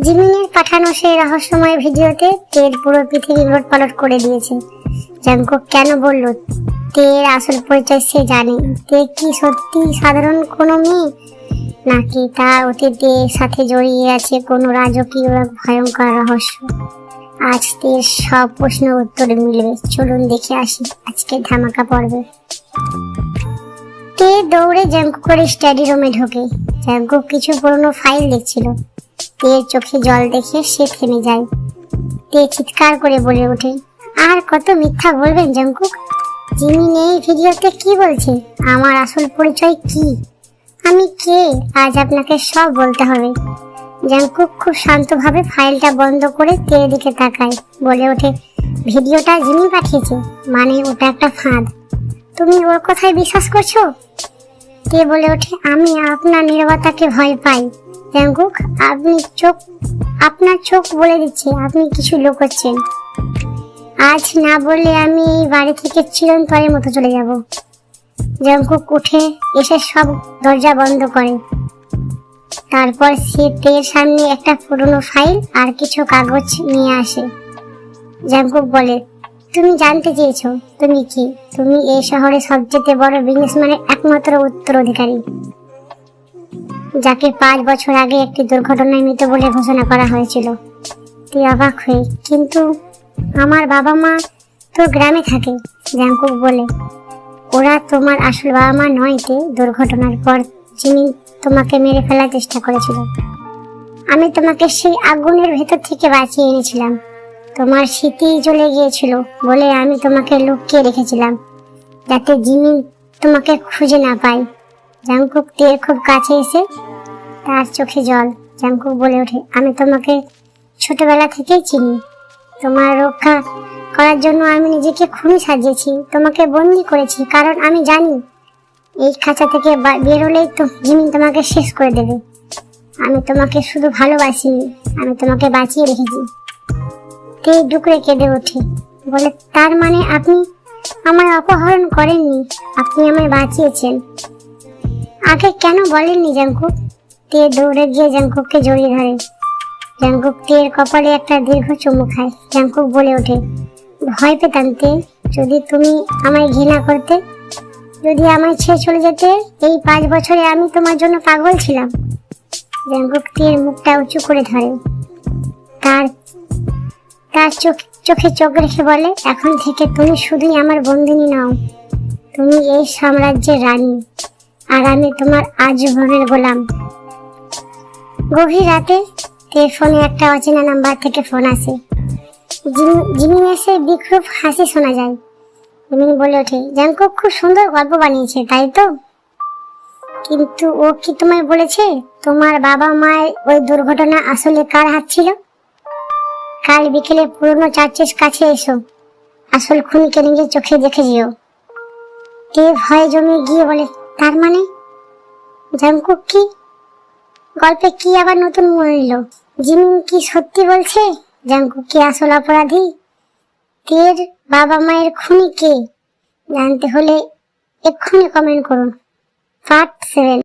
জিমিনের পাঠানো সেই রহস্যময় ভিডিওতে তের পুরো পৃথিবী উলটপালট করে দিয়েছে। জাঙ্কুক কেন বলল তের আসল পরিচয় সে জানে। তে কি সত্যি সাধারণ কোনো মেয়ে, নাকি তার অতীতের সাথে জড়িয়ে আছে কোনো রাজকীয় ভয়ঙ্কর রহস্য? আজ তের সব প্রশ্ন উত্তরে মিলবে। চলুন দেখে আসি আজকে ধামাকা পর্বে। তে দৌড়ে জাঙ্কুকের স্টাডি রুমে ঢোকে। জাঙ্কুক কিছু পুরনো ফাইল দেখছিল। তের চোখে জল দেখে সে থেমে যায়। তে চিৎকার করে বলে ওঠে, আর কত মিথ্যা বলবেন জাঙ্কুক? জিমিন এই ভিডিওতে কি বলছে? আমার আসল পরিচয় কি? আমি কে? আজ আপনাকে সব বলতে হবে। জাঙ্কুক খুব শান্তভাবে ফাইলটা বন্ধ করে তের দিকে তাকায়, বলে ওঠে, ভিডিওটা জিমি পাঠিয়েছে, মানে ওটা একটা ফাঁদ। তুমি ওর কথায় বিশ্বাস করছো? তে বলে ওঠে, আমি আপনার নীরবতাকে ভয় পাই জাঙ্কুক। আপনার চোখ বলে দিচ্ছে আপনি কিছু লুকোচ্ছেন। আজ না বললে আমি এই বাড়ি থেকে চিরন্তরের মতো চলে যাব। জাঙ্কুক উঠে এসে সব দরজা বন্ধ করে। তারপর সে তের সামনে একটা পুরনো ফাইল আর কিছু কাগজ নিয়ে আসে। জাঙ্কুক বলে, তুমি জানতে চেয়েছো তুমি কি? তুমি এই শহরে সবচেয়ে বড় বিজনেসম্যানের একমাত্র উত্তরাধিকারী, যাকে 5 বছর আগে একটি দুর্ঘটনায় মৃত বলে ঘোষণা করা হয়েছিল। তুই অবাক হয়ে, কিন্তু আমার বাবা মা তো গ্রামে থাকে। জাঙ্কুক বলে, ওরা তোমার আসল বাবা মা নয়। তে দুর্ঘটনার পর জিমি তোমাকে মেরে ফেলার চেষ্টা করেছিল। আমি তোমাকে সেই আগুনের ভেতর থেকে বাঁচিয়ে এনেছিলাম। তোমার স্মৃতি চলে গিয়েছিল বলে আমি তোমাকে লুকিয়ে রেখেছিলাম, যাতে জিমি তোমাকে খুঁজে না পায়। জাঙ্কুক তের খুব কাছে এসে তার চোখে জল। জাঙ্কুক বলে ওঠে, আমি তোমাকে ছোটবেলা থেকেই চিনি। তোমার রক্ষা করার জন্য আমি নিজেকে খুনি সাজিয়েছি, তোমাকে বন্দি করেছি, কারণ আমি জানি এই খাঁচা থেকে বেরোলেই তো জিমি তোমাকে শেষ করে দেবে। আমি তোমাকে শুধু ভালোবাসিনি, আমি তোমাকে বাঁচিয়ে রেখেছি। তে ডুকরে কেঁদে ওঠে, বলে, তার মানে আপনি আমায় অপহরণ করেননি, আপনি আমায় বাঁচিয়েছেন। আগে কেন বলেননি জাঙ্কুক? তে দৌড়ে গিয়ে জাঙ্কুককে জড়িয়ে ধরে। জাঙ্কুক তের কপালে একটা দীর্ঘ চুমু খায়। জাঙ্কুক বলে ওঠে, ভয় পেতাম তে, যদি তুমি আমায় ঘৃণা করতে, যদি আমায় ছেড়ে চলে যেতে। এই 5 বছরে আমি তোমার জন্য পাগল ছিলাম। জাঙ্কুক তের মুখটা উঁচু করে ধরে, তার চোখে চোখ রেখে বলে, এখন থেকে তুমি শুধুই আমার বন্দিনী নও, তুমি এই সাম্রাজ্যের রানী, আর আমি তোমার আজীবনের গোলাম। গভীর রাতে তের ফোনে একটা অচেনা নাম্বার থেকে ফোন আসে। জিমিন এসে বিক্ষোভ হাসি শোনা যায়। জিমিন বলে ওঠে, জাঙ্কুক খুব সুন্দর গল্প বানিয়েছে, তাই তো? কিন্তু ও কি তোমায় বলেছে তোমার বাবা মায়ের ওই দুর্ঘটনা আসলে কার হাত ছিল? কাল বিকেলে পুরনো চার্চের কাছে এসো, আসল খুনিকে নিজের চোখে দেখে যেও। তে ভয়ে জমে গিয়ে বলে, তার মানে জাঙ্কুক কি গল্পে কি আবার নতুন মোড় নিল? জিমিন কি সত্যি বলছে? জাঙ্কুক কি আসল অপরাধী? তের বাবা মায়ের খুনি কে? জানতে হলে এক্ষুনি কমেন্ট করুন। পার্ট 7।